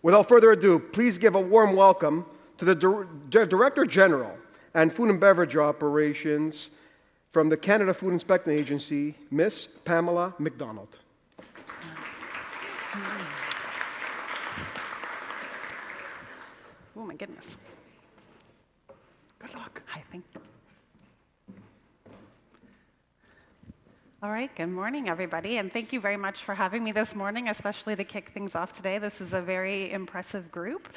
Without further ado, please give a warm welcome to the Director General and Food and Beverage Operations from the Canada Food Inspection Agency, Miss Pamela MacDonald. Oh my goodness. Good luck. Hi, thank you. All right, good morning, everybody, and thank you very much for having me this morning, especially to kick things off today. This is a very impressive group.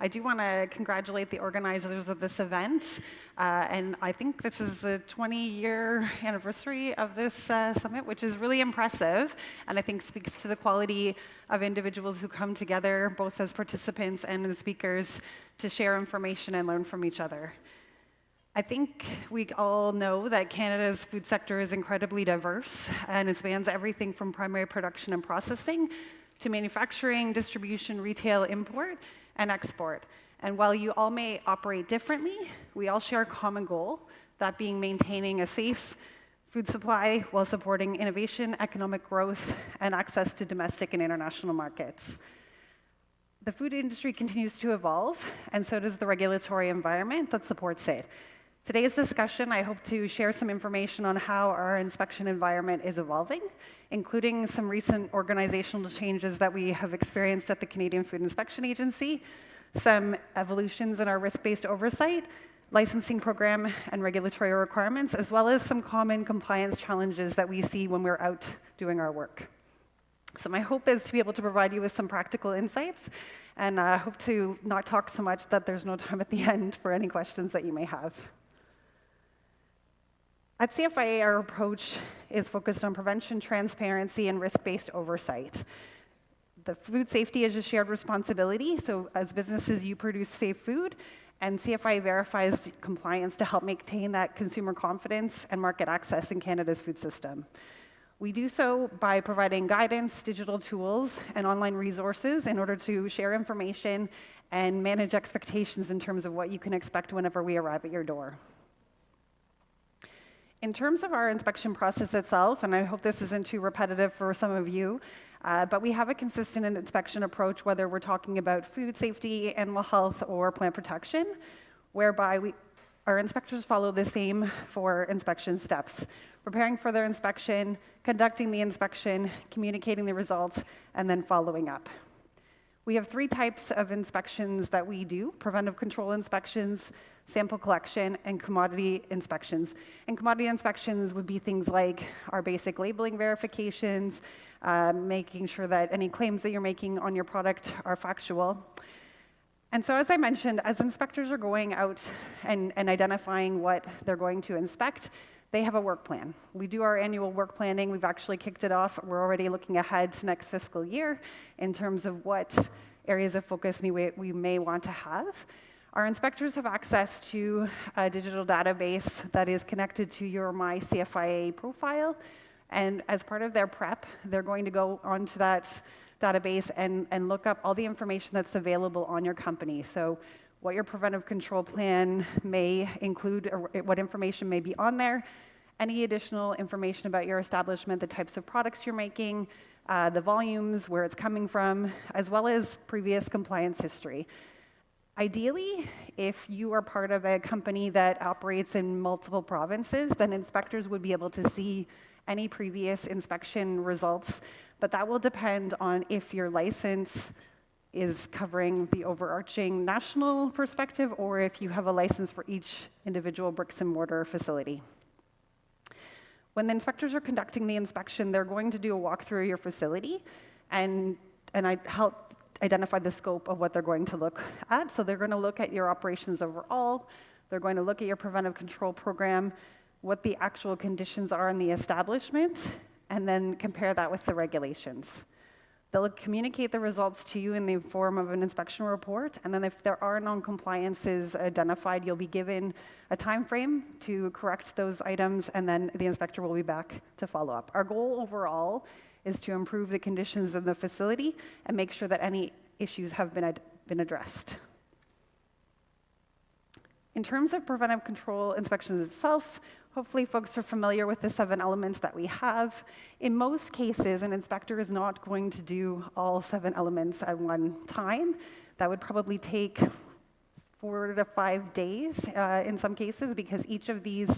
I do want to congratulate the organizers of this event, and I think this is the 20-year anniversary of this summit, which is really impressive, and I think speaks to the quality of individuals who come together, both as participants and as speakers, to share information and learn from each other. I think we all know that Canada's food sector is incredibly diverse, and it spans everything from primary production and processing to manufacturing, distribution, retail, import, and export. And while you all may operate differently, we all share a common goal, that being maintaining a safe food supply while supporting innovation, economic growth, and access to domestic and international markets. The food industry continues to evolve, and so does the regulatory environment that supports it. Today's discussion, I hope to share some information on how our inspection environment is evolving, including some recent organizational changes that we have experienced at the Canadian Food Inspection Agency, some evolutions in our risk-based oversight, licensing program, and regulatory requirements, as well as some common compliance challenges that we see when we're out doing our work. So my hope is to be able to provide you with some practical insights, and I hope to not talk so much that there's no time at the end for any questions that you may have. At CFIA, our approach is focused on prevention, transparency, and risk-based oversight. The food safety is a shared responsibility, so as businesses, you produce safe food, and CFIA verifies compliance to help maintain that consumer confidence and market access in Canada's food system. We do so by providing guidance, digital tools, and online resources in order to share information and manage expectations in terms of what you can expect whenever we arrive at your door. In terms of our inspection process itself, and I hope this isn't too repetitive for some of you, but we have a consistent inspection approach, whether we're talking about food safety, animal health, or plant protection, whereby our inspectors follow the same 4 inspection steps: preparing for their inspection, conducting the inspection, communicating the results, and then following up. We have 3 types of inspections that we do: preventive control inspections, sample collection, and commodity inspections. And commodity inspections would be things like our basic labeling verifications, making sure that any claims that you're making on your product are factual. And so, as I mentioned, as inspectors are going out and identifying what they're going to inspect, they have a work plan. We do our annual work planning. We've actually kicked it off. We're already looking ahead to next fiscal year in terms of what areas of focus we may want to have. Our inspectors have access to a digital database that is connected to your My CFIA profile. And as part of their prep, they're going to go onto that database and look up all the information that's available on your company. So what your preventive control plan may include, or what information may be on there, any additional information about your establishment, the types of products you're making, the volumes, where it's coming from, as well as previous compliance history. Ideally, if you are part of a company that operates in multiple provinces, then inspectors would be able to see any previous inspection results, but that will depend on if your license is covering the overarching national perspective or if you have a license for each individual bricks and mortar facility. When the inspectors are conducting the inspection, they're going to do a walkthrough of your facility, and I help identify the scope of what they're going to look at. So they're going to look at your operations overall, they're going to look at your preventive control program, what the actual conditions are in the establishment, and then compare that with the regulations. They'll communicate the results to you in the form of an inspection report, and then if there are non-compliances identified, you'll be given a time frame to correct those items, and then the inspector will be back to follow up. Our goal overall is to improve the conditions of the facility and make sure that any issues have been addressed. In terms of preventive control inspections itself, hopefully folks are familiar with the 7 elements that we have. In most cases, an inspector is not going to do all 7 elements at one time. That would probably take 4 to 5 days in some cases, because each of these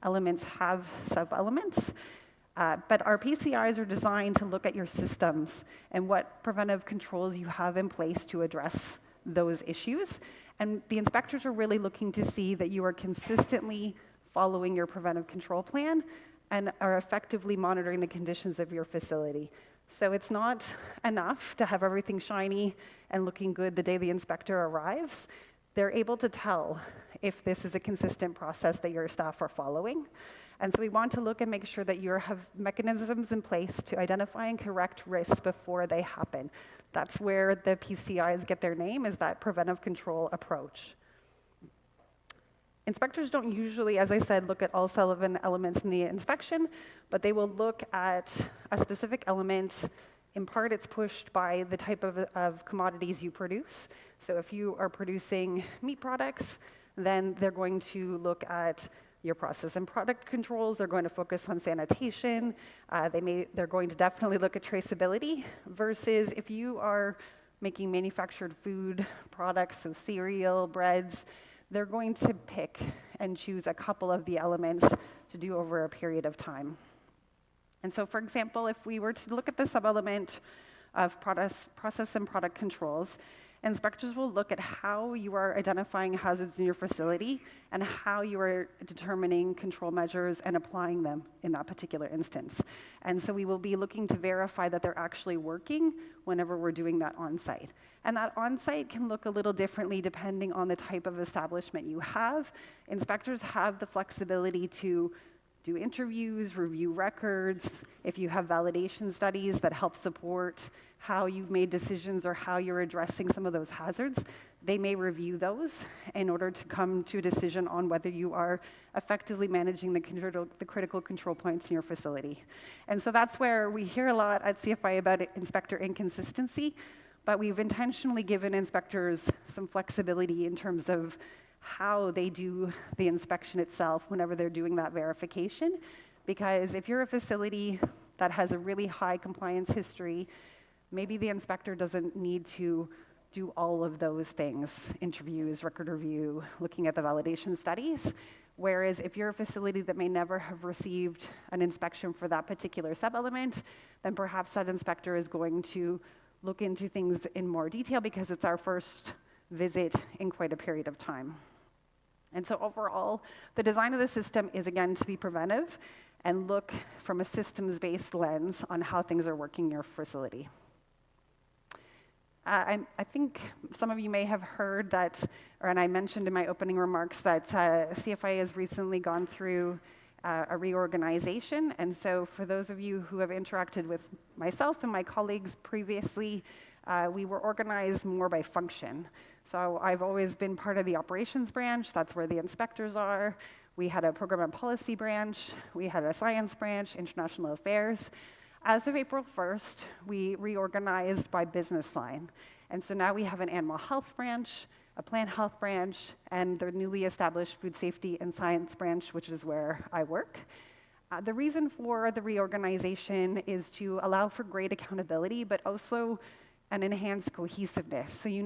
elements have sub-elements. But our PCIs are designed to look at your systems and what preventive controls you have in place to address those issues. And the inspectors are really looking to see that you are consistently following your preventive control plan and are effectively monitoring the conditions of your facility. So it's not enough to have everything shiny and looking good the day the inspector arrives. They're able to tell if this is a consistent process that your staff are following. And so we want to look and make sure that you have mechanisms in place to identify and correct risks before they happen. That's where the PCIs get their name, is that preventive control approach. Inspectors don't usually, as I said, look at all 7 elements in the inspection, but they will look at a specific element. In part, it's pushed by the type of commodities you produce. So if you are producing meat products, then they're going to look at your process and product controls. They're going to focus on sanitation. They're going to definitely look at traceability, versus if you are making manufactured food products, so cereal, breads, they're going to pick and choose a couple of the elements to do over a period of time. And so, for example, if we were to look at the sub-element of process and product controls, inspectors will look at how you are identifying hazards in your facility and how you are determining control measures and applying them in that particular instance. And so we will be looking to verify that they're actually working whenever we're doing that on-site. And that on-site can look a little differently depending on the type of establishment you have. Inspectors have the flexibility to do interviews, review records. If you have validation studies that help support how you've made decisions or how you're addressing some of those hazards, they may review those in order to come to a decision on whether you are effectively managing the critical control points in your facility. And so that's where we hear a lot at CFIA about inspector inconsistency, but we've intentionally given inspectors some flexibility in terms of how they do the inspection itself whenever they're doing that verification. Because if you're a facility that has a really high compliance history, maybe the inspector doesn't need to do all of those things, interviews, record review, looking at the validation studies. Whereas if you're a facility that may never have received an inspection for that particular sub-element, then perhaps that inspector is going to look into things in more detail because it's our first visit in quite a period of time. And so overall, the design of the system is, again, to be preventive and look from a systems-based lens on how things are working in your facility. I think some of you may have heard that, and I mentioned in my opening remarks, that CFIA has recently gone through a reorganization. And so for those of you who have interacted with myself and my colleagues previously, we were organized more by function. So I've always been part of the operations branch. That's where the inspectors are. We had a program and policy branch. We had a science branch, international affairs. As of April 1st, we reorganized by business line. And so now we have an animal health branch, a plant health branch, and the newly established food safety and science branch, which is where I work. The reason for the reorganization is to allow for great accountability, but also an enhanced cohesiveness. So we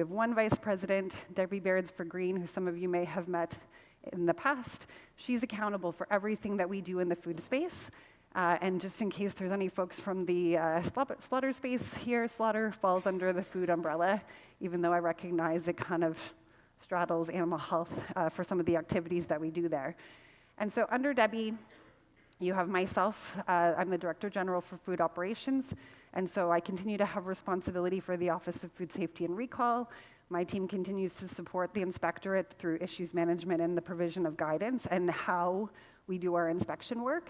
have one vice president, Debbie Baird's for Green, who some of you may have met in the past. She's accountable for everything that we do in the food space. And just in case there's any folks from the slaughter space here, slaughter falls under the food umbrella, even though I recognize it kind of straddles animal health for some of the activities that we do there. And so under Debbie, you have myself. I'm the Director General for Food Operations, and so I continue to have responsibility for the Office of Food Safety and Recall. My team continues to support the inspectorate through issues management and the provision of guidance and how we do our inspection work.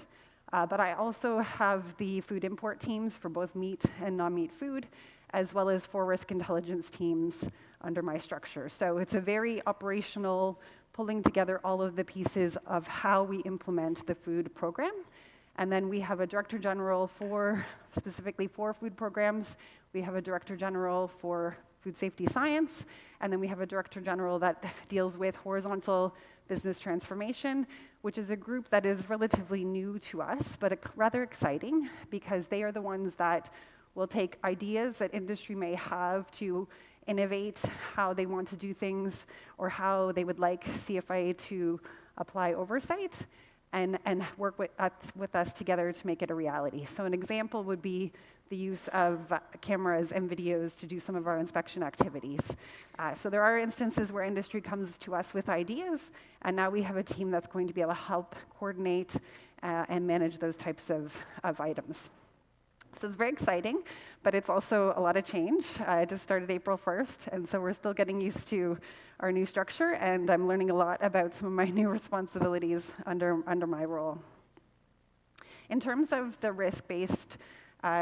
But I also have the food import teams for both meat and non-meat food, as well as 4 risk intelligence teams under my structure. So it's a very operational, pulling together all of the pieces of how we implement the food program. And then we have a Director General specifically for food programs. We have a Director General for food safety science. And then we have a director general that deals with horizontal business transformation, which is a group that is relatively new to us, but rather exciting because they are the ones that will take ideas that industry may have to innovate how they want to do things or how they would like CFIA to apply oversight and work with us together to make it a reality. So an example would be the use of cameras and videos to do some of our inspection activities. So there are instances where industry comes to us with ideas, and now we have a team that's going to be able to help coordinate and manage those types of items. So it's very exciting, but it's also a lot of change. I just started April 1st, and so we're still getting used to our new structure, and I'm learning a lot about some of my new responsibilities under my role. In terms of the risk-based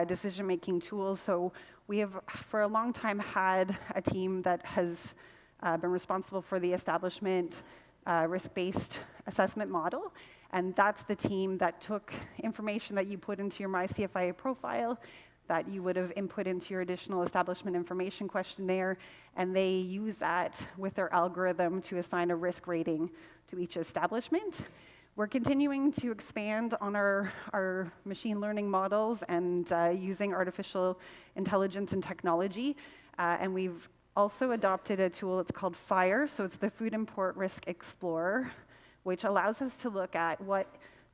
decision-making tools, so we have for a long time had a team that has been responsible for the establishment risk-based assessment model. And that's the team that took information that you put into your MyCFIA profile, that you would have input into your additional establishment information questionnaire, and they use that with their algorithm to assign a risk rating to each establishment. We're continuing to expand on our machine learning models and using artificial intelligence and technology, and we've also adopted a tool. It's called FIRE, so it's the Food Import Risk Explorer, which allows us to look at what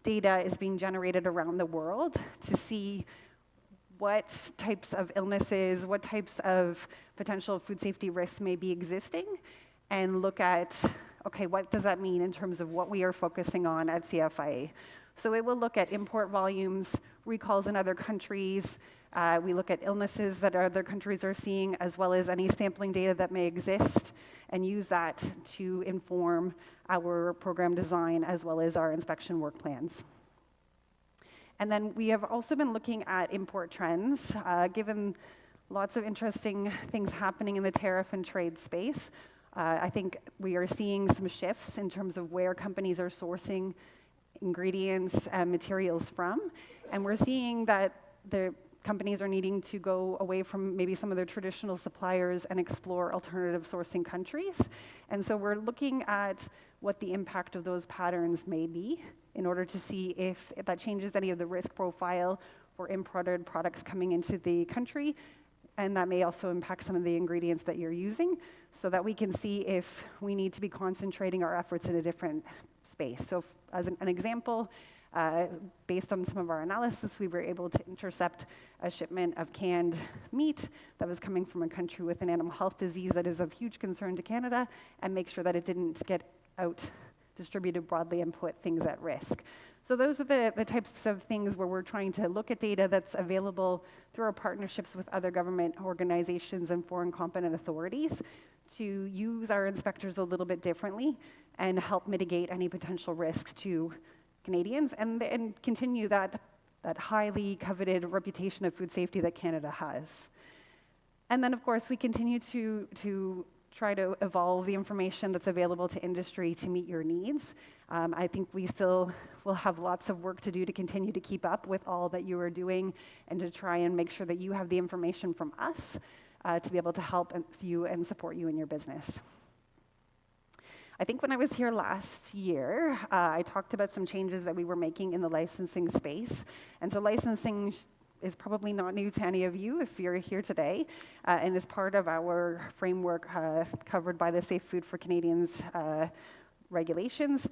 data is being generated around the world to see what types of illnesses, what types of potential food safety risks may be existing, and look at, okay, what does that mean in terms of what we are focusing on at CFIA? So it will look at import volumes, recalls in other countries. We look at illnesses that other countries are seeing, as well as any sampling data that may exist, and use that to inform our program design as well as our inspection work plans. And then we have also been looking at import trends, given lots of interesting things happening in the tariff and trade space. I think we are seeing some shifts in terms of where companies are sourcing ingredients and materials from, and we're seeing that the companies are needing to go away from maybe some of their traditional suppliers and explore alternative sourcing countries. And so we're looking at what the impact of those patterns may be in order to see if that changes any of the risk profile for imported products coming into the country. And that may also impact some of the ingredients that you're using, so that we can see if we need to be concentrating our efforts in a different space. So as an example, based on some of our analysis, we were able to intercept a shipment of canned meat that was coming from a country with an animal health disease that is of huge concern to Canada, and make sure that it didn't get out distributed broadly and put things at risk. So those are the types of things where we're trying to look at data that's available through our partnerships with other government organizations and foreign competent authorities to use our inspectors a little bit differently and help mitigate any potential risks to Canadians and continue that highly coveted reputation of food safety that Canada has. And then, of course, we continue to try to evolve the information that's available to industry to meet your needs. I think we still will have lots of work to do to continue to keep up with all that you are doing and to try and make sure that you have the information from us to be able to help you and support you in your business. I think when I was here last year, I talked about some changes that we were making in the licensing space. And so licensing is probably not new to any of you if you're here today, and is part of our framework covered by the Safe Food for Canadians regulations.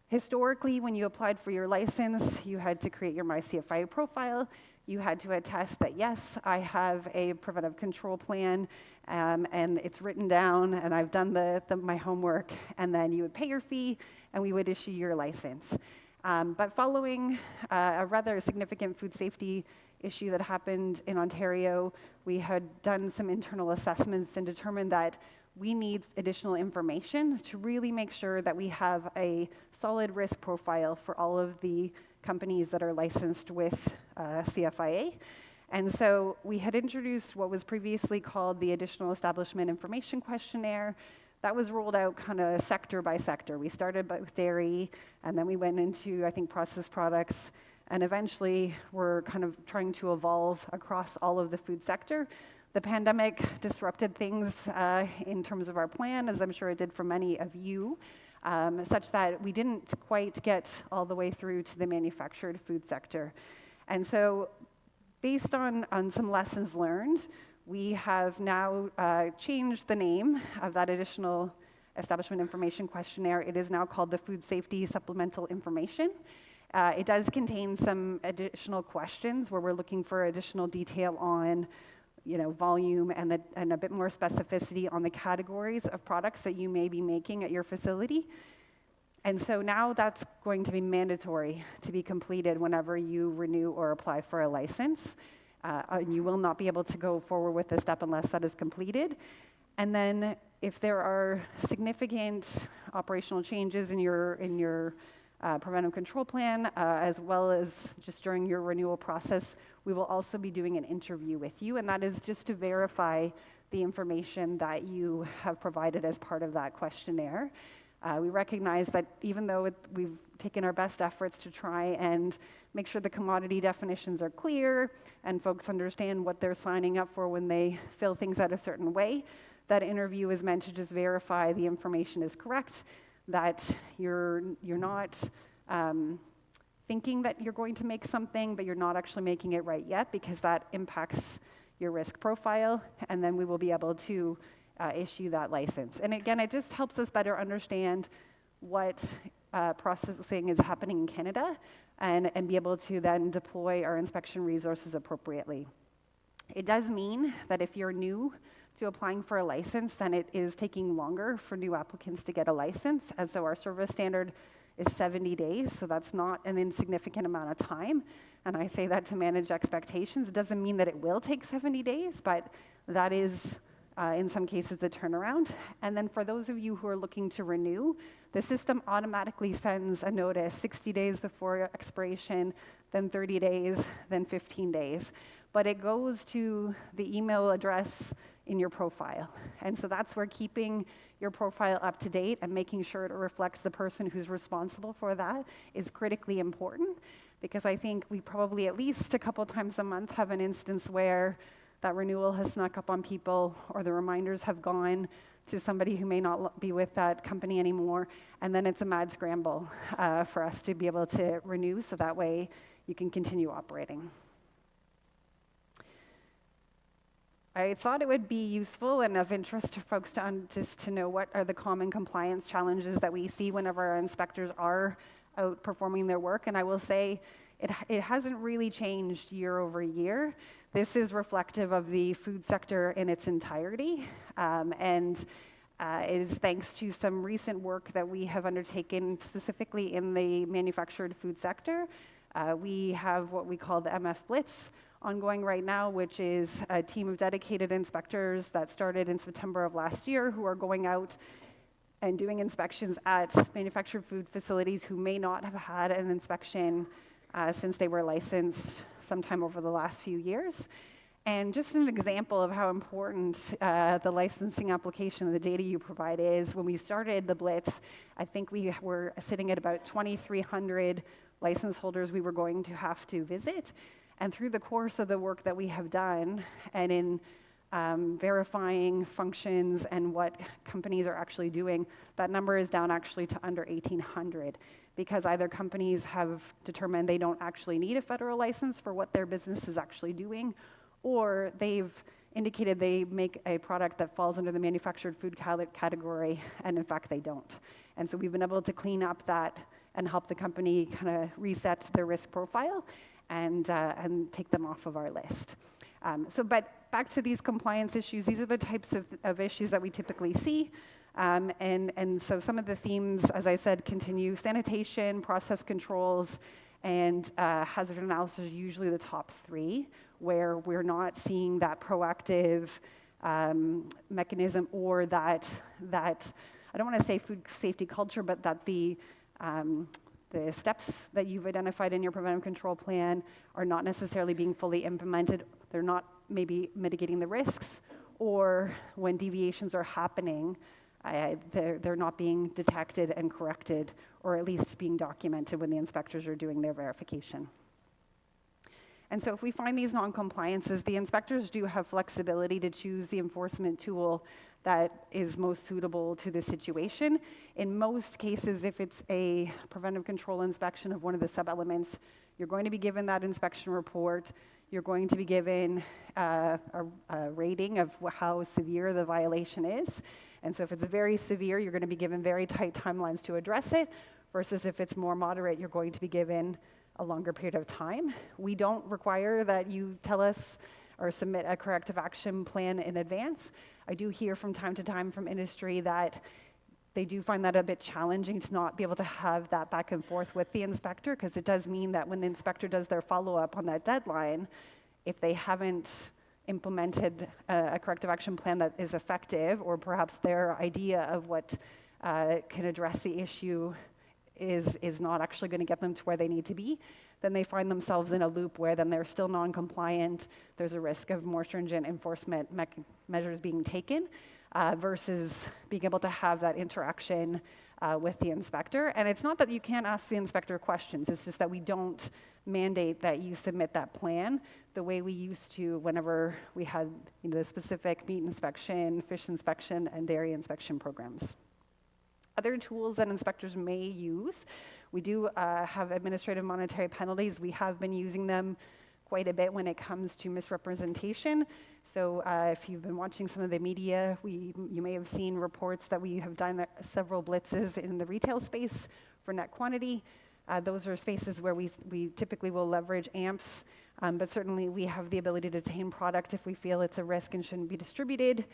Historically, when you applied for your license, you had to create your MyCFIA profile. You had to attest that, yes, I have a preventive control plan, and it's written down, and I've done my homework, and then you would pay your fee, and we would issue your license. But following a rather significant food safety issue that happened in Ontario, we had done some internal assessments and determined that we need additional information to really make sure that we have a solid risk profile for all of the companies that are licensed with CFIA. And so we had introduced what was previously called the Additional Establishment Information Questionnaire. That was rolled out kind of sector by sector. We started with dairy, and then we went into, I think, processed products, and eventually we're kind of trying to evolve across all of the food sector The pandemic disrupted things in terms of our plan, as I'm sure it did for many of you, such that we didn't quite get all the way through to the manufactured food sector. And so based on some lessons learned, we have now changed the name of that additional establishment information questionnaire. It is now called the Food Safety Supplemental Information. It does contain some additional questions where we're looking for additional detail on volume and a bit more specificity on the categories of products that you may be making at your facility. And so now that's going to be mandatory to be completed whenever you renew or apply for a license. And you will not be able to go forward with this step unless that is completed. And then if there are significant operational changes in your preventive control plan, as well as just during your renewal process, we will also be doing an interview with you, and that is just to verify the information that you have provided as part of that questionnaire. We recognize that even though we've taken our best efforts to try and make sure the commodity definitions are clear and folks understand what they're signing up for when they fill things out a certain way, that interview is meant to just verify the information is correct, that you're not thinking that you're going to make something, but you're not actually making it right yet, because that impacts your risk profile, and then we will be able to issue that license. And again, it just helps us better understand what processing is happening in Canada and be able to then deploy our inspection resources appropriately. It does mean that if you're new to applying for a license, then it is taking longer for new applicants to get a license. And so our service standard is 70 days, so that's not an insignificant amount of time. And I say that to manage expectations. It doesn't mean that it will take 70 days, but that is in some cases the turnaround. And then for those of you who are looking to renew, the system automatically sends a notice 60 days before expiration, then 30 days, then 15 days. But it goes to the email address in your profile. And so that's where keeping your profile up to date and making sure it reflects the person who's responsible for that is critically important, because I think we probably at least a couple times a month have an instance where that renewal has snuck up on people, or the reminders have gone to somebody who may not be with that company anymore, and then it's a mad scramble for us to be able to renew, so that way you can continue operating. I thought it would be useful and of interest to folks just to know what are the common compliance challenges that we see whenever our inspectors are out performing their work, and I will say it hasn't really changed year over year. This is reflective of the food sector in its entirety, and it is thanks to some recent work that we have undertaken specifically in the manufactured food sector. We have what we call the MF Blitz ongoing right now, which is a team of dedicated inspectors that started in September of last year, who are going out and doing inspections at manufactured food facilities who may not have had an inspection since they were licensed sometime over the last few years. And just an example of how important the licensing application and the data you provide is, when we started the Blitz, I think we were sitting at about 2,300 license holders we were going to have to visit. And through the course of the work that we have done, and in verifying functions and what companies are actually doing, that number is down actually to under 1,800, because either companies have determined they don't actually need a federal license for what their business is actually doing, or they've indicated they make a product that falls under the manufactured food category, and in fact they don't. And so we've been able to clean up that and help the company kind of reset their risk profile and take them off of our list. But back to these compliance issues, these are the types of issues that we typically see. And so some of the themes, as I said, continue. Sanitation, process controls, and hazard analysis are usually the top three, where we're not seeing that proactive mechanism, or that I don't want to say food safety culture, but that the steps that you've identified in your preventive control plan are not necessarily being fully implemented. They're not maybe mitigating the risks, or when deviations are happening, they're not being detected and corrected, or at least being documented when the inspectors are doing their verification. And so if we find these non-compliances, the inspectors do have flexibility to choose the enforcement tool that is most suitable to the situation. In most cases, if it's a preventive control inspection of one of the sub-elements, you're going to be given that inspection report. You're going to be given a rating of how severe the violation is. And so if it's very severe, you're going to be given very tight timelines to address it, versus if it's more moderate, you're going to be given a longer period of time. We don't require that you tell us or submit a corrective action plan in advance. I do hear from time to time from industry that they do find that a bit challenging to not be able to have that back and forth with the inspector, because it does mean that when the inspector does their follow-up on that deadline, if they haven't implemented a corrective action plan that is effective, or perhaps their idea of what can address the issue is not actually going to get them to where they need to be, then they find themselves in a loop where then they're still non-compliant. There's a risk of more stringent enforcement measures being taken versus being able to have that interaction with the inspector. And it's not that you can't ask the inspector questions, it's just that we don't mandate that you submit that plan the way we used to whenever we had the specific meat inspection, fish inspection, and dairy inspection programs. Other tools that inspectors may use, we do have administrative monetary penalties. We have been using them quite a bit when it comes to misrepresentation. So if you've been watching some of the media, you may have seen reports that we have done several blitzes in the retail space for net quantity. Those are spaces where we typically will leverage AMPs, but certainly we have the ability to detain product if we feel it's a risk and shouldn't be distributed.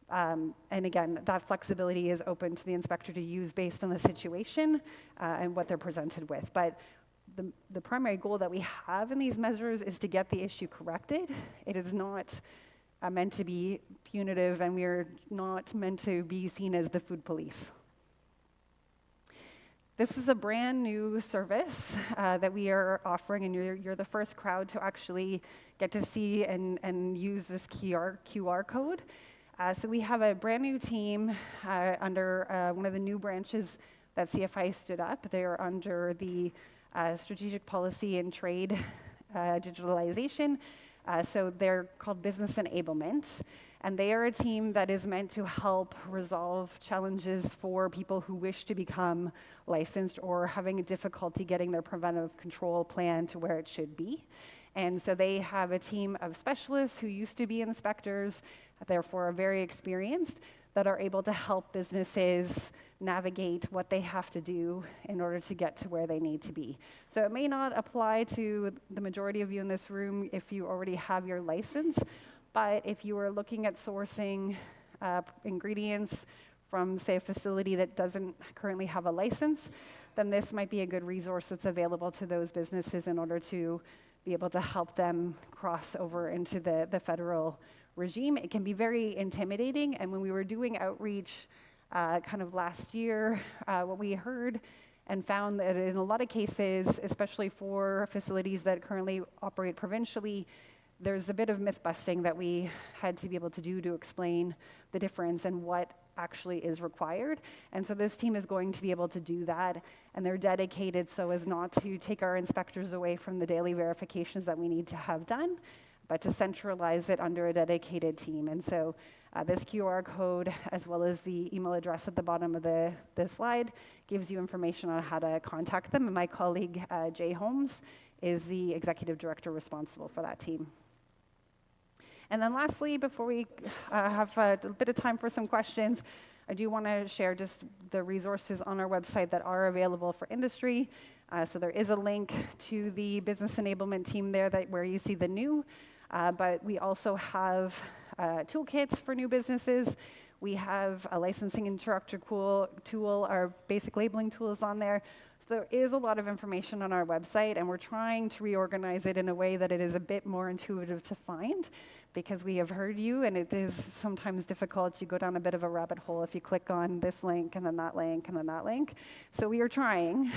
And again, that flexibility is open to the inspector to use based on the situation and what they're presented with. But the primary goal that we have in these measures is to get the issue corrected. It is not meant to be punitive, and we are not meant to be seen as the food police. This is a brand new service that we are offering, and you're the first crowd to actually get to see and use this QR code. So we have a brand new team under one of the new branches that CFIA stood up. They are under the Strategic Policy and Trade Digitalization. So they're called Business Enablement. And they are a team that is meant to help resolve challenges for people who wish to become licensed or having a difficulty getting their preventive control plan to where it should be. And so they have a team of specialists who used to be inspectors, therefore are very experienced, that are able to help businesses navigate what they have to do in order to get to where they need to be. So it may not apply to the majority of you in this room if you already have your license, but if you are looking at sourcing ingredients from, say, a facility that doesn't currently have a license, then this might be a good resource that's available to those businesses in order to be able to help them cross over into the federal regime. It can be very intimidating, and when we were doing outreach kind of last year, what we heard and found that in a lot of cases, especially for facilities that currently operate provincially, there's a bit of myth busting that we had to be able to do to explain the difference and what actually is required. And so this team is going to be able to do that, and they're dedicated so as not to take our inspectors away from the daily verifications that we need to have done, but to centralize it under a dedicated team. And so this QR code, as well as the email address at the bottom of the slide, gives you information on how to contact them. And my colleague, Jay Holmes, is the executive director responsible for that team. And then lastly, before we have a bit of time for some questions, I do want to share just the resources on our website that are available for industry. So there is a link to the business enablement team there where you see the new, but we also have toolkits for new businesses. We have a licensing instructor tool, our basic labeling tool is on there. So there is a lot of information on our website, and we're trying to reorganize it in a way that it is a bit more intuitive to find, because we have heard you, and it is sometimes difficult. You go down a bit of a rabbit hole if you click on this link and then that link and then that link. So we are trying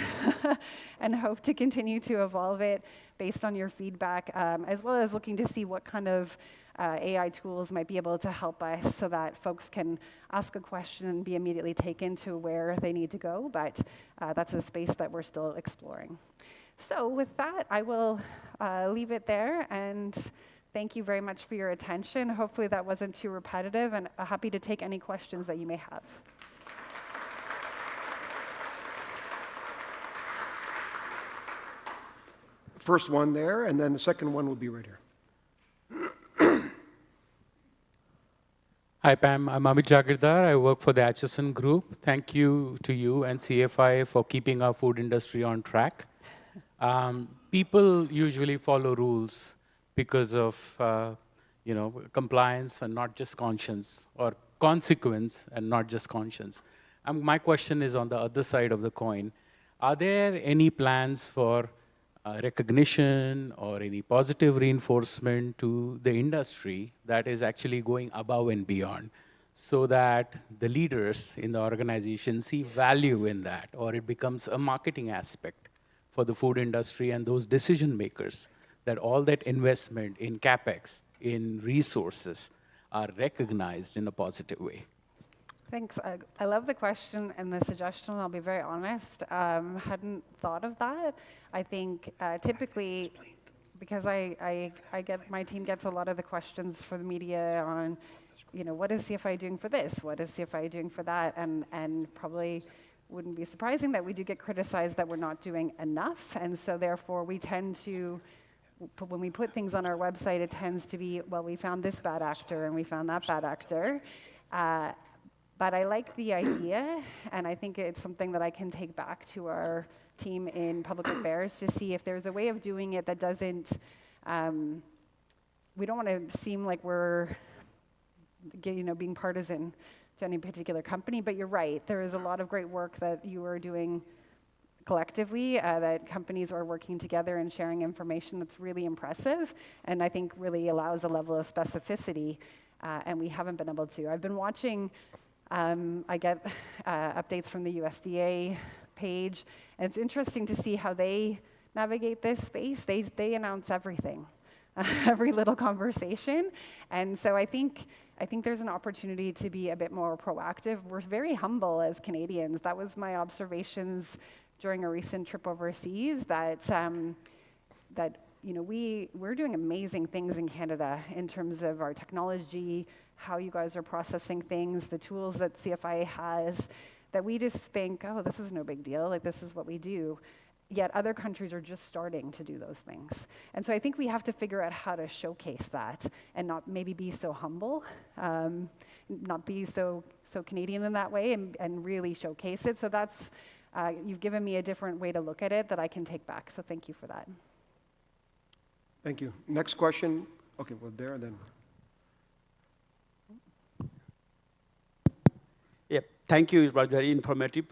and hope to continue to evolve it based on your feedback, as well as looking to see what kind of AI tools might be able to help us so that folks can ask a question and be immediately taken to where they need to go, but that's a space that we're still exploring. So with that, I will leave it there, and thank you very much for your attention. Hopefully that wasn't too repetitive, and happy to take any questions that you may have. First one there, and then the second one will be right here. Hi, Pam. I'm Amit Jagirdar. I work for the Atchison Group. Thank you to you and CFIA for keeping our food industry on track. People usually follow rules because of compliance and not just conscience, or consequence and not just conscience. My question is on the other side of the coin. Are there any plans for recognition or any positive reinforcement to the industry that is actually going above and beyond, so that the leaders in the organization see value in that, or it becomes a marketing aspect for the food industry and those decision makers, that all that investment in CapEx, in resources, are recognized in a positive way? Thanks. I love the question and the suggestion. I'll be very honest. Hadn't thought of that. I think typically, because I get, my team gets a lot of the questions for the media on, what is CFI doing for this? What is CFI doing for that? And probably wouldn't be surprising that we do get criticized that we're not doing enough. And so therefore we tend to, when we put things on our website, it tends to be, well, we found this bad actor and we found that bad actor. But I like the idea, and I think it's something that I can take back to our team in public affairs to see if there's a way of doing it that doesn't, we don't want to seem like we're being partisan to any particular company, but you're right, there is a lot of great work that you are doing collectively, that companies are working together and sharing information that's really impressive, and I think really allows a level of specificity, and we haven't been able to. I've been watching, I get updates from the USDA page, and it's interesting to see how they navigate this space. They announce everything, every little conversation, and so I think there's an opportunity to be a bit more proactive. We're very humble as Canadians. That was my observations during a recent trip overseas, that we're doing amazing things in Canada in terms of our technology, how you guys are processing things, the tools that CFIA has, that we just think, oh, this is no big deal, like this is what we do. Yet other countries are just starting to do those things. And so I think we have to figure out how to showcase that and not maybe be so humble, not be so Canadian in that way, and really showcase it. So that's, you've given me a different way to look at it that I can take back. So thank you for that. Thank you. Next question. Okay, well, there, then. Yeah, thank you. It was very informative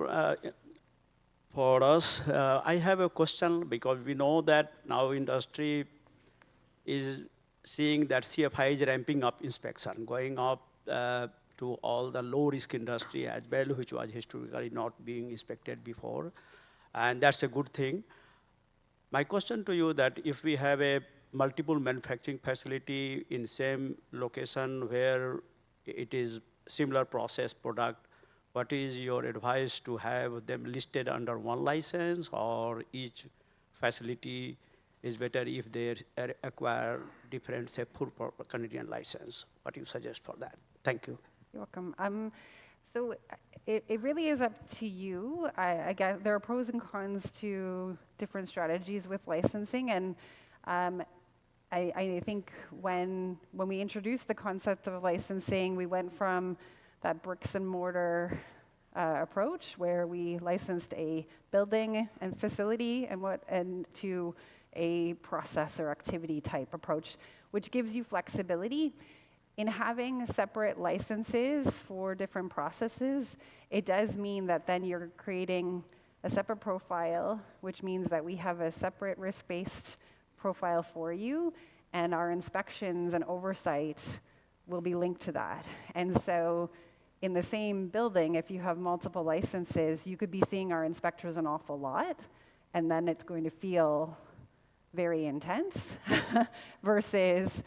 for us. I have a question, because we know that now industry is seeing that CFI is ramping up inspection, going up to all the low-risk industry as well, which was historically not being inspected before, and that's a good thing. My question to you, that if we have a multiple manufacturing facility in same location where it is similar process product, what is your advice to have them listed under one license, or each facility is better if they acquire different, say, full Canadian license? What do you suggest for that? Thank you. You're welcome. So it really is up to you. I guess there are pros and cons to different strategies with licensing, and I think when we introduced the concept of licensing, we went from that bricks and mortar approach where we licensed a building and facility and to a process or activity type approach, which gives you flexibility. In having separate licenses for different processes, it does mean that then you're creating a separate profile, which means that we have a separate risk-based profile for you, and our inspections and oversight will be linked to that. And so in the same building, if you have multiple licenses, you could be seeing our inspectors an awful lot, and then it's going to feel very intense versus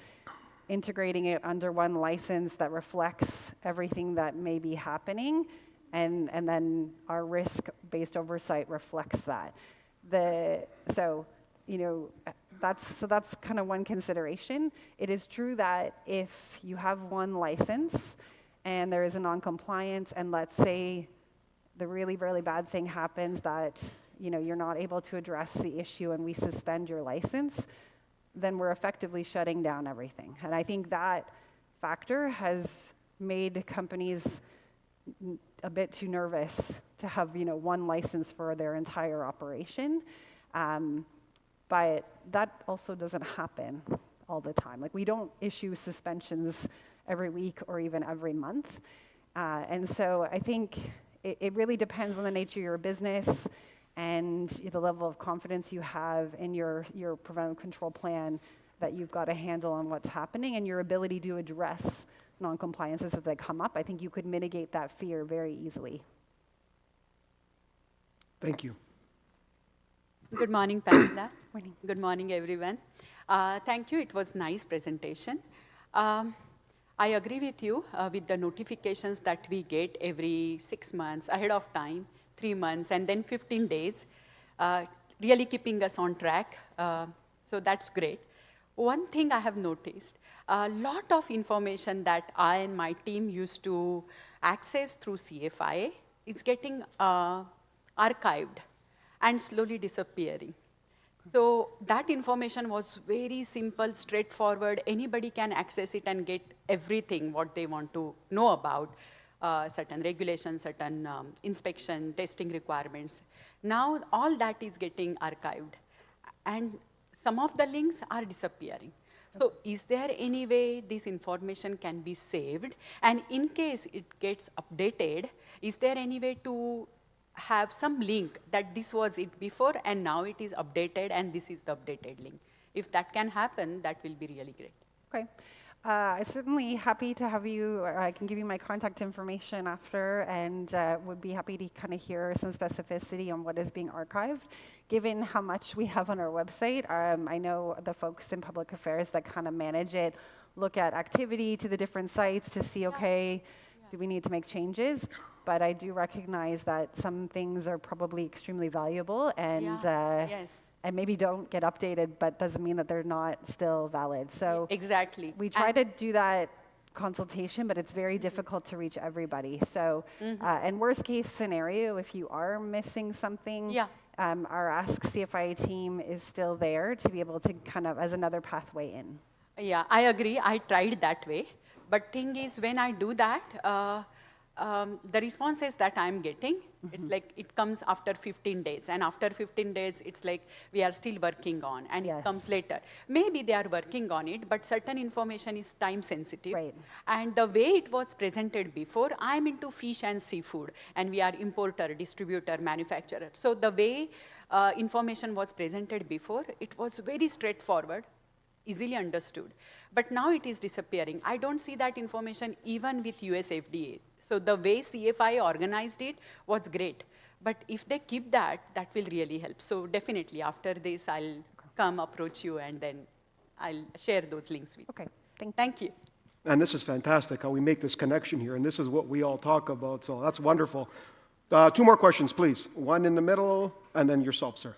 integrating it under one license that reflects everything that may be happening, and then our risk-based oversight reflects that. So, that's kind of one consideration. It is true that if you have one license and there is a non-compliance, and let's say the really, really bad thing happens that you're not able to address the issue and we suspend your license, then we're effectively shutting down everything. And I think that factor has made companies a bit too nervous to have one license for their entire operation. But that also doesn't happen all the time. Like, we don't issue suspensions every week or even every month. And so I think it really depends on the nature of your business and the level of confidence you have in your preventive control plan that you've got a handle on what's happening and your ability to address non-compliances as they come up. I think you could mitigate that fear very easily. Thank you. Good morning, Pamela. Morning. Good morning, everyone. Thank you. It was nice presentation. I agree with you with the notifications that we get every 6 months ahead of time, 3 months, and then 15 days, really keeping us on track. So that's great. One thing I have noticed, a lot of information that I and my team used to access through CFIA is getting archived and slowly disappearing. So that information was very simple, straightforward. Anybody can access it and get everything what they want to know about certain regulations, certain inspection, testing requirements. Now all that is getting archived, and some of the links are disappearing. So is there any way this information can be saved? And in case it gets updated, is there any way to have some link that this was it before and now it is updated and this is the updated link? If that can happen, that will be really great. Okay. I'm certainly happy to have you, or I can give you my contact information after, and would be happy to kind of hear some specificity on what is being archived. Given how much we have on our website, I know the folks in public affairs that kind of manage it look at activity to the different sites to see, okay, do we need to make changes? But I do recognize that some things are probably extremely valuable and Yes. and maybe don't get updated, but doesn't mean that they're not still valid. So Exactly. we try to do that consultation, but it's very difficult to reach everybody. So, and worst case scenario, if you are missing something, our Ask CFIA team is still there to be able to kind of as another pathway in. Yeah, I agree. I tried that way. But thing is, when I do that, the responses that I'm getting, it's like it comes after 15 days. And after 15 days, it's like we are still working on, and it comes later. Maybe they are working on it, but certain information is time sensitive. Right. And the way it was presented before, I'm into fish and seafood, and we are importer, distributor, manufacturer. So the way information was presented before, it was very straightforward, easily understood. But now it is disappearing. I don't see that information even with US FDA. So the way CFI organized it was great. But if they keep that, that will really help. So definitely after this, I'll come approach you and then I'll share those links with you. Okay, thank you. Thank you. And this is fantastic how we make this connection here, and this is what we all talk about, so that's wonderful. 2 more questions, please. One in the middle, and then yourself, sir.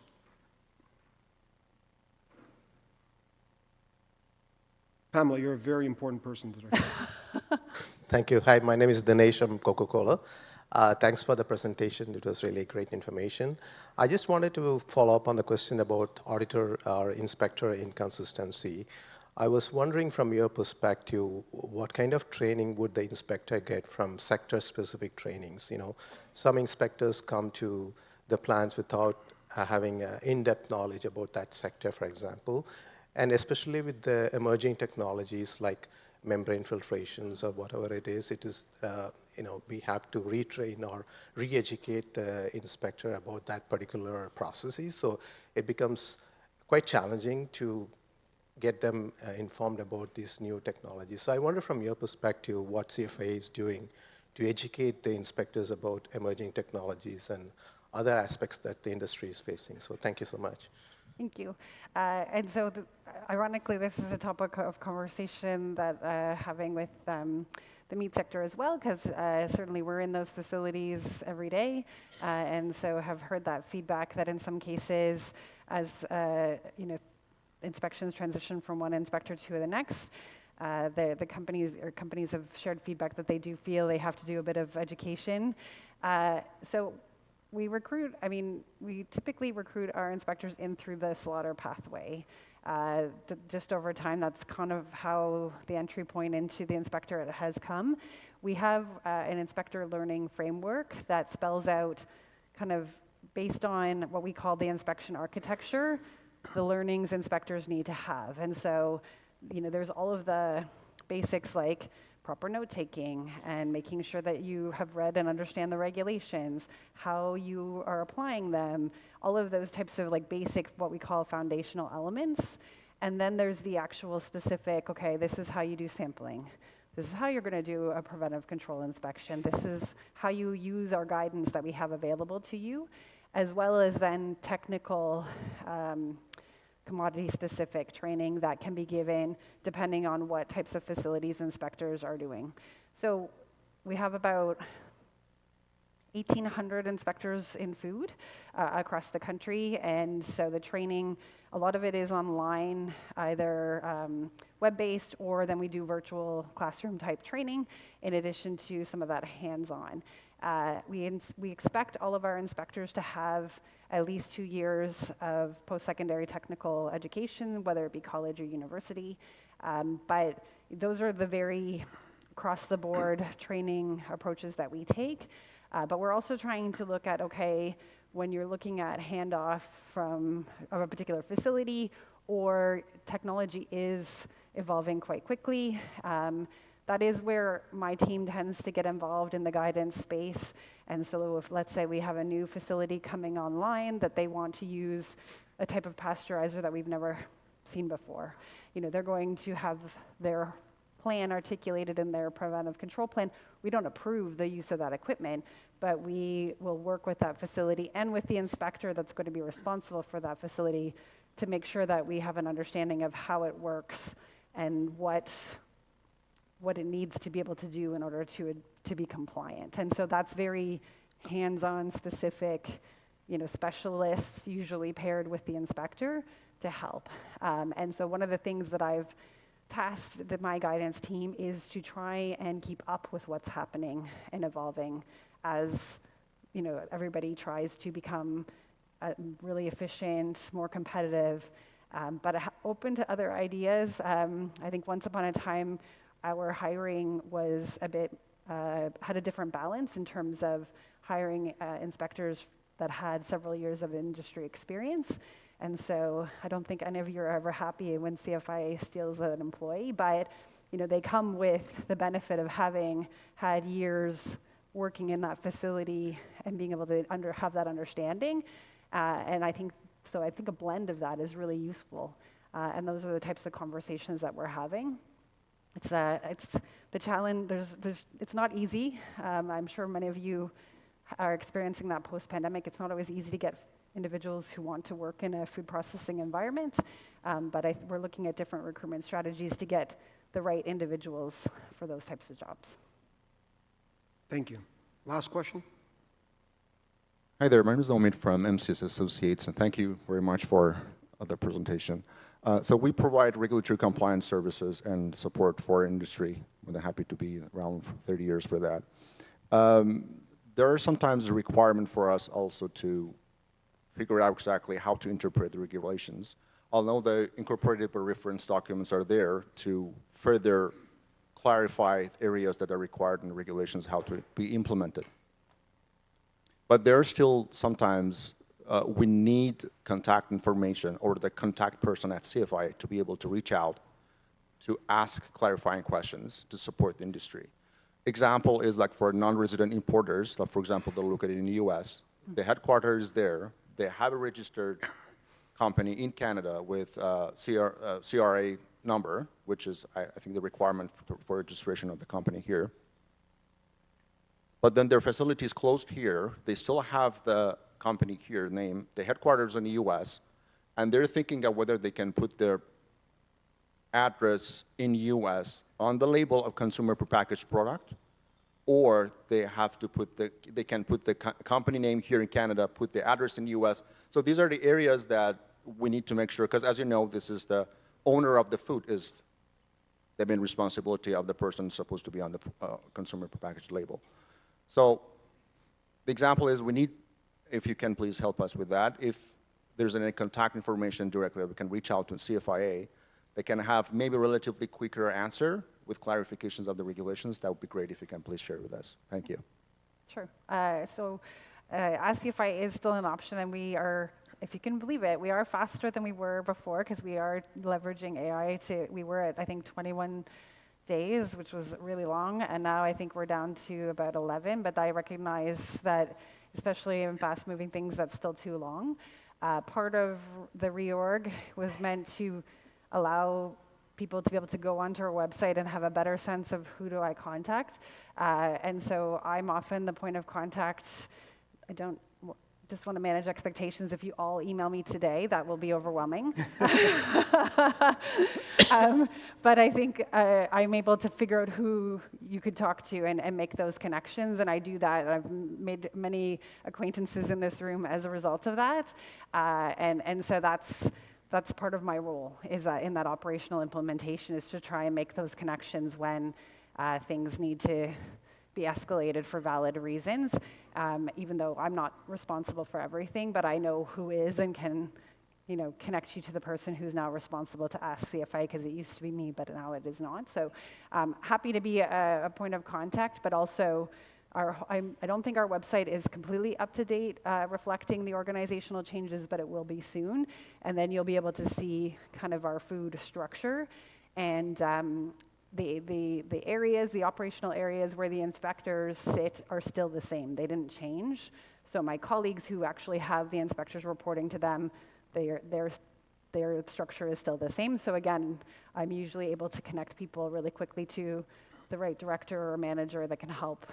Pamela, you're a very important person today. Thank you. Hi, my name is Dinesh from Coca-Cola. Thanks for the presentation. It was really great information. I just wanted to follow up on the question about auditor or inspector inconsistency. I was wondering from your perspective, what kind of training would the inspector get from sector-specific trainings? You know, some inspectors come to the plants without having in-depth knowledge about that sector, for example. And especially with the emerging technologies like membrane filtrations or whatever it is, we have to retrain or re-educate the inspector about that particular processes. So it becomes quite challenging to get them informed about these new technologies. So I wonder from your perspective what CFIA is doing to educate the inspectors about emerging technologies and other aspects that the industry is facing. So thank you so much. Thank you. And so, ironically, this is a topic of conversation that having with the meat sector as well, because certainly we're in those facilities every day, and so have heard that feedback that in some cases, as inspections transition from one inspector to the next, the companies have shared feedback that they do feel they have to do a bit of education. So we typically recruit our inspectors in through the slaughter pathway. Just over time, that's kind of how the entry point into the inspectorate has come. We have an inspector learning framework that spells out kind of based on what we call the inspection architecture, the learnings inspectors need to have. And so, there's all of the basics like proper note-taking and making sure that you have read and understand the regulations, how you are applying them, all of those types of like basic, what we call foundational elements. And then there's the actual specific, okay, this is how you do sampling. This is how you're going to do a preventive control inspection. This is how you use our guidance that we have available to you, as well as then technical commodity-specific training that can be given depending on what types of facilities inspectors are doing. So we have about 1,800 inspectors in food across the country, and so the training, a lot of it is online, either web-based, or then we do virtual classroom-type training in addition to some of that hands-on. We expect all of our inspectors to have at least 2 years of post-secondary technical education, whether it be college or university. But those are the very across-the-board training approaches that we take. But we're also trying to look at, okay, when you're looking at handoff of a particular facility, or technology is evolving quite quickly, that is where my team tends to get involved in the guidance space. And so if, let's say, we have a new facility coming online that they want to use a type of pasteurizer that we've never seen before, they're going to have their plan articulated in their preventive control plan. We don't approve the use of that equipment, but we will work with that facility and with the inspector that's going to be responsible for that facility to make sure that we have an understanding of how it works and what it needs to be able to do in order to be compliant. And so that's very hands-on specific, specialists usually paired with the inspector to help. And so one of the things that I've tasked my guidance team is to try and keep up with what's happening and evolving as, everybody tries to become really efficient, more competitive, but open to other ideas. I think once upon a time, our hiring was had a different balance in terms of hiring inspectors that had several years of industry experience. And so I don't think any of you are ever happy when CFIA steals an employee, but they come with the benefit of having had years working in that facility and being able to have that understanding. And I think a blend of that is really useful. And those are the types of conversations that we're having. It's the challenge. It's not easy. I'm sure many of you are experiencing that post-pandemic. It's not always easy to get individuals who want to work in a food processing environment, but we're looking at different recruitment strategies to get the right individuals for those types of jobs. Thank you. Last question. Hi there, my name is Omid from MCS Associates, and thank you very much for the presentation. So we provide regulatory compliance services and support for industry. We're happy to be around for 30 years for that. There are sometimes a requirement for us also to figure out exactly how to interpret the regulations. Although the incorporated reference documents are there to further clarify areas that are required in the regulations, how to be implemented. But there are still sometimes we need contact information or the contact person at CFIA to be able to reach out to ask clarifying questions to support the industry. Example is like for non-resident importers, like for example, they're located in the US, the headquarters is there, they have a registered company in Canada with CRA number, which is, I think, the requirement for registration of the company here. But then their facility is closed here. They still have the company here name, the headquarters in the US, and they're thinking of whether they can put their address in US on the label of consumer prepackaged product, or they have to put they can put the company name here in Canada, put the address in US. So these are the areas that we need to make sure, because as you know, this is the owner of the food is the main responsibility of the person supposed to be on the consumer prepackaged label. So the example is we need, if you can please help us with that, if there's any contact information directly that we can reach out to CFIA, they can have maybe a relatively quicker answer with clarifications of the regulations. That would be great if you can please share with us. Thank you. Sure. CFIA is still an option, and we are, if you can believe it, we are faster than we were before because we are leveraging AI we were at, I think, 21 days, which was really long, and now I think we're down to about 11, but I recognize that, especially in fast-moving things, that's still too long. Part of the reorg was meant to allow people to be able to go onto our website and have a better sense of who do I contact. And so I'm often the point of contact. I don't just want to manage expectations. If you all email me today, that will be overwhelming. But I think I'm able to figure out who you could talk to and make those connections, and I do that. I've made many acquaintances in this room as a result of that, and so that's part of my role, is that in that operational implementation, is to try and make those connections when things need to be escalated for valid reasons, even though I'm not responsible for everything, but I know who is and can, connect you to the person who's now responsible to ask CFIA, because it used to be me, but now it is not. So happy to be a point of contact, but also I don't think our website is completely up to date, reflecting the organizational changes, but it will be soon. And then you'll be able to see kind of our food structure and the areas, the operational areas where the inspectors sit are still the same. They didn't change. So my colleagues who actually have the inspectors reporting to them, their structure is still the same. So again, I'm usually able to connect people really quickly to the right director or manager that can help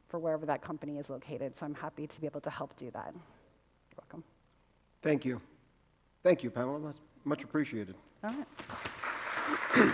for wherever that company is located. So I'm happy to be able to help do that. You're welcome. Thank you. Thank you, Pamela. That's much appreciated. All right.